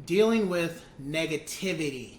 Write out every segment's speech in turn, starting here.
Dealing with negativity.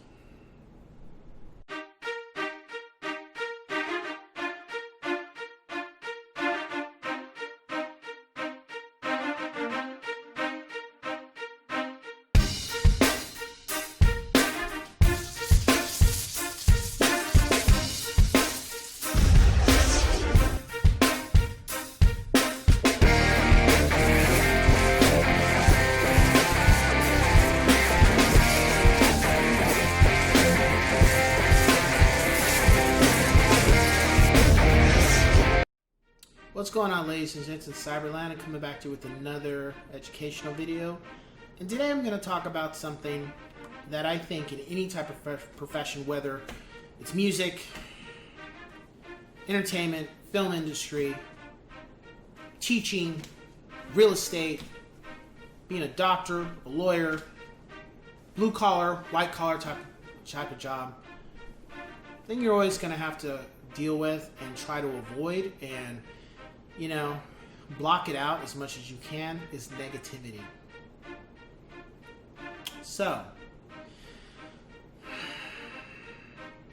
What's going on, ladies and gents in Cyberland? I'm coming back to you with another educational video. And today I'm going to talk about something that I think in any type of profession, whether it's music, entertainment, film industry, teaching, real estate, being a doctor, a lawyer, blue collar, white collar type of job, thing you're always going to have to deal with and try to avoid and block it out as much as you can is negativity. So,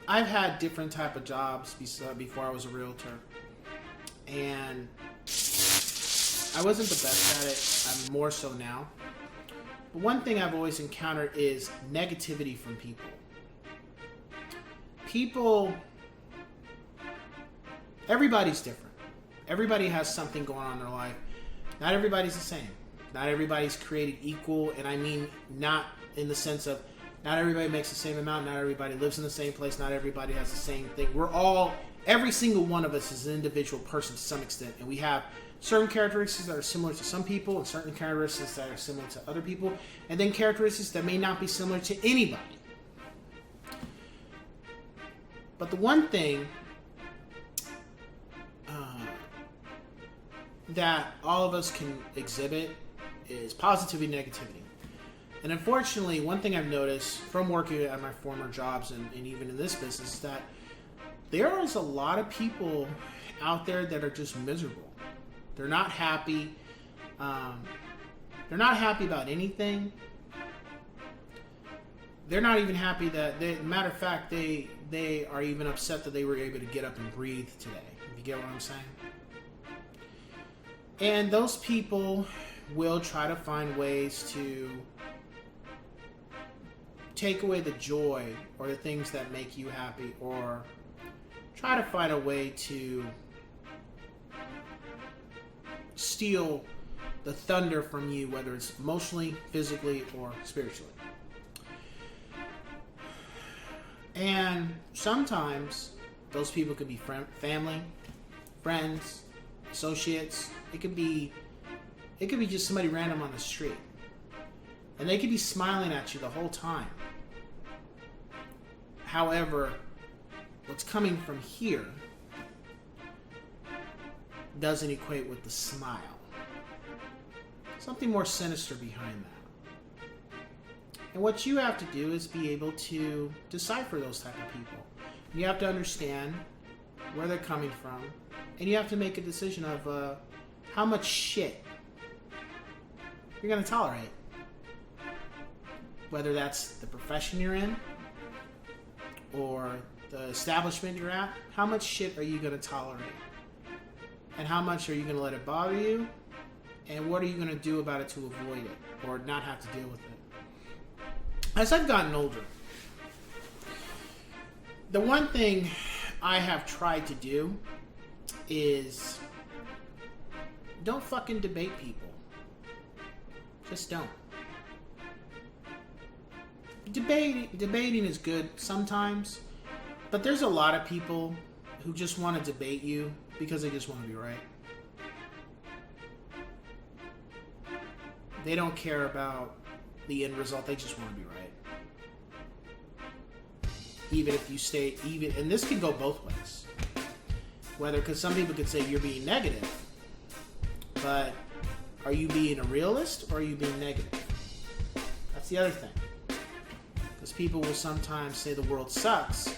I've had different type of jobs before I was a realtor, and I wasn't the best at it. I'm more so now. But one thing I've always encountered is negativity from people. Everybody's different. Everybody has something going on in their life. Not everybody's the same. Not everybody's created equal, and I mean not in the sense of not everybody makes the same amount, not everybody lives in the same place, not everybody has the same thing. Every single one of us is an individual person to some extent, and we have certain characteristics that are similar to some people and certain characteristics that are similar to other people, and then characteristics that may not be similar to anybody. But the one thing that all of us can exhibit is positivity and negativity. And unfortunately, one thing I've noticed from working at my former jobs and even in this business is that there is a lot of people out there that are just miserable. They're not happy. They're not happy about anything. They're not even happy matter of fact, they are even upset that they were able to get up and breathe today. If you get what I'm saying? And those people will try to find ways to take away the joy or the things that make you happy, or try to find a way to steal the thunder from you, whether it's emotionally, physically, or spiritually. And sometimes those people could be family, friends, associates. It could be just somebody random on the street, and they could be smiling at you the whole time. However, what's coming from here doesn't equate with the smile. Something more sinister behind that. And what you have to do is be able to decipher those type of people. You have to understand where they're coming from, and you have to make a decision of how much shit you're going to tolerate. Whether that's the profession you're in or the establishment you're at, how much shit are you going to tolerate? And how much are you going to let it bother you? And what are you going to do about it to avoid it or not have to deal with it? As I've gotten older, the one thing I have tried to do is don't fucking debate people. Just don't. Debating is good sometimes, but there's a lot of people who just want to debate you because they just want to be right. They don't care about the end result, they just want to be right. Even if you and this can go both ways. Because some people could say you're being negative, but are you being a realist or are you being negative? That's the other thing. Because people will sometimes say the world sucks,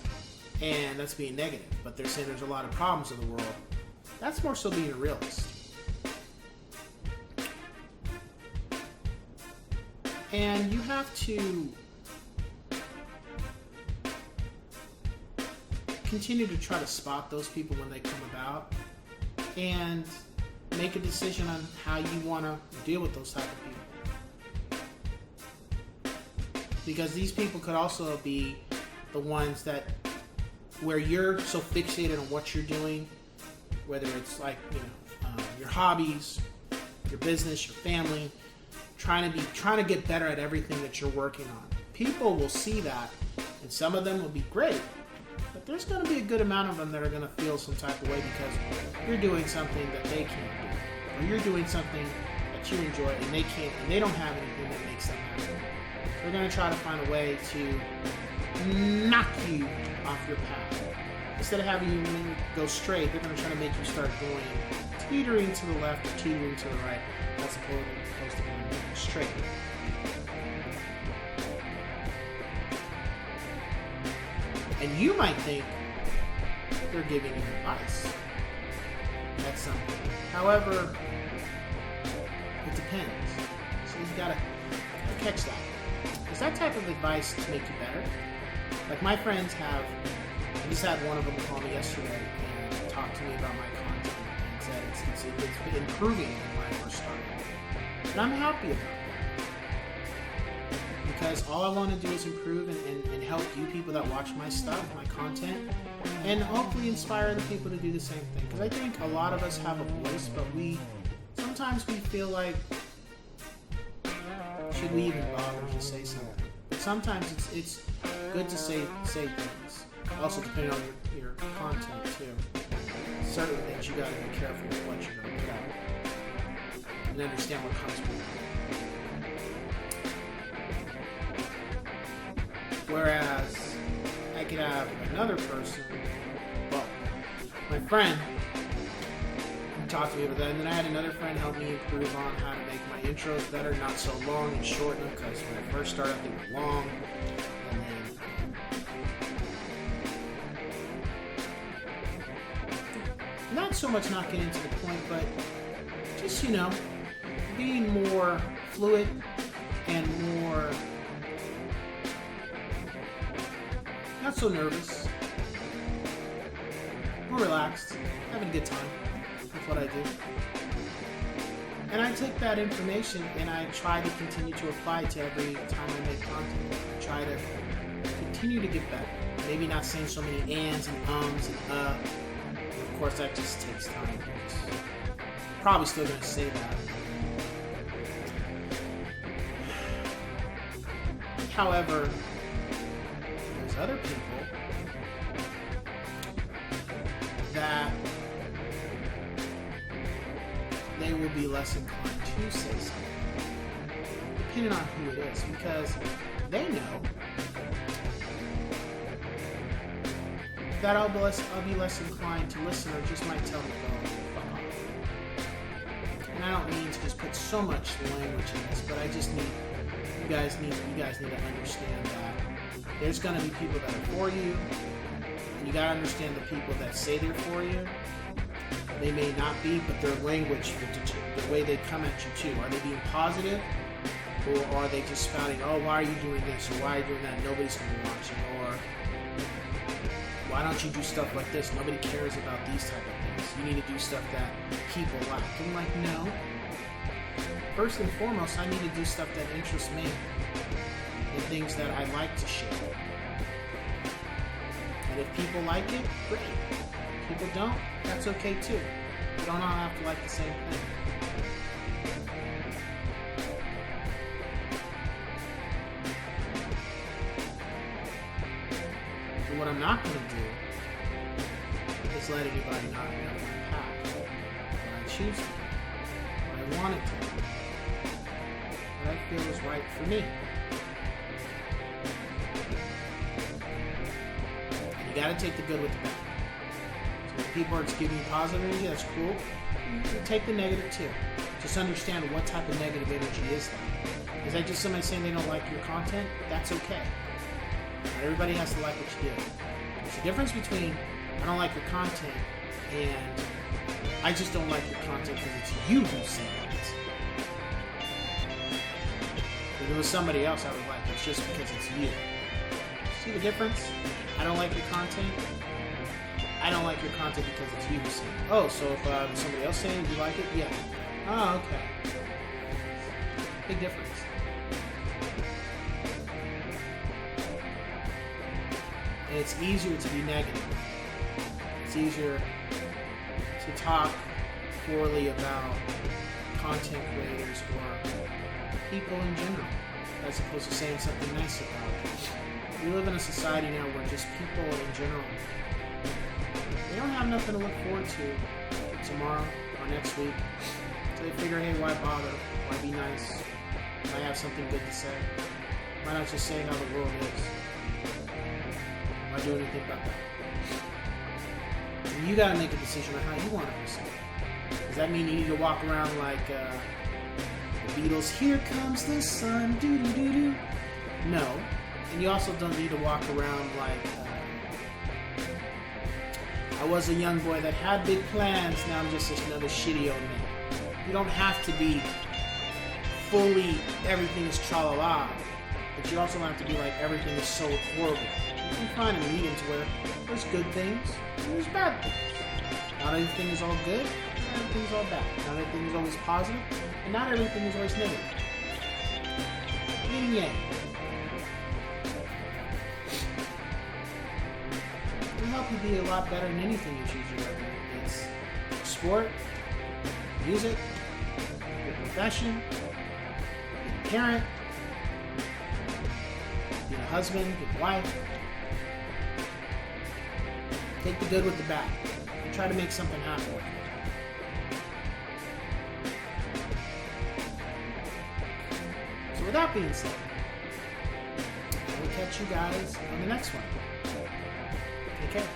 and that's being negative, but they're saying there's a lot of problems in the world. That's more so being a realist. And you have to continue to try to spot those people when they come about and make a decision on how you want to deal with those type of people. Because these people could also be the ones that, where you're so fixated on what you're doing, whether it's like, your hobbies, your business, your family, trying to get better at everything that you're working on. People will see that, and some of them will be great, but there's going to be a good amount of them that are going to feel some type of way because you're doing something that they can't do, or you're doing something that you enjoy and they can't, and they don't have anything that makes them happy. They're going to try to find a way to knock you off your path. Instead of having you go straight, they're going to try to make you start going teetering to the left or teetering to the right, as opposed to going straight. And you might think they're giving you advice. That's something. However, it depends. So you gotta catch that. Is that type of advice to make you better? Like my friends have, I just had one of them call me yesterday and talk to me about my content and said it's been improving when I first started. And I'm happy about that. Because all I want to do is improve and help you people that watch my stuff, my content, and hopefully inspire other people to do the same thing. Because I think a lot of us have a voice, but sometimes we feel like, should we even bother to say something? But sometimes it's good to say things. Also, depending on your content too. Certain things you got to be careful with what you're going to put out and understand what comes with it. Whereas I could have another person, well, my friend, talk to me about that, and then I had another friend help me improve on how to make my intros better, not so long and shorten them, because when I first started they were long, and then not so much not getting to the point, but just being more fluid and more not so nervous, more relaxed, having a good time. That's what I do. And I take that information and I try to continue to apply it to every time I make content. I try to continue to get better. Maybe not saying so many ands and ums and Of course, that just takes time. Probably still going to say that. However, there's other people that they will be less inclined to say something, depending on who it is, because they know that I'll be less inclined to listen, or just might tell me to go fuck off. And I don't mean to just put so much language in this, but I just need you guys need to understand that there's going to be people that are for you, and you got to understand the people that say they're for you. They may not be, but their language, the way they come at you too. Are they being positive, or are they just spouting, "Oh, why are you doing this?" or "Why are you doing that? Nobody's going to be watching," or "Why don't you do stuff like this? Nobody cares about these type of things. You need to do stuff that people like." I'm like, no. First and foremost, I need to do stuff that interests me, and things that I like to share. And if people like it, great. If people don't, that's okay too. You don't all have to like the same thing. And what I'm not going to do is let anybody knock me off my path. When I choose to, what I want it to be, what I feel is right for me. You got to take the good with the bad. So if people are just giving you positive energy, that's cool. You take the negative too. Just understand what type of negative energy is that. Is that just somebody saying they don't like your content? That's okay. Not everybody has to like what you do. There's a difference between I don't like your content and I just don't like your content because it's you who said it. If it was somebody else, I would like it. It's just because it's you. See the difference? I don't like your content. I don't like your content because it's you saying. Oh, so if somebody else saying you like it, yeah. Oh, okay. Big difference. And it's easier to be negative. It's easier to talk poorly about content creators or people in general, as opposed to saying something nice about it. We live in a society now where just people in general, they don't have nothing to look forward to tomorrow or next week. So they figure, hey, why bother? Why be nice? Why have something good to say? Why not just say how the world is? Why do anything about that? And you gotta make a decision on how you want to proceed. Does that mean you need to walk around like the Beatles, here comes the sun, doo-doo-doo-doo? No. And you also don't need to walk around like I was a young boy that had big plans, now I'm just another shitty old man. You don't have to be fully everything is tra-la-la, but you also don't have to be like everything is so horrible. You can find a medium to where there's good things and there's bad things. Not everything is all good, not everything is all bad. Not everything is always positive, and not everything is always negative. Yin and yang. It'll help you be a lot better than anything you choose to recommend. It's sport, music, your profession, being a parent, being a husband, being a wife. Take the good with the bad. And try to make something happen with it. So with that being said, I will catch you guys on the next one. Take care.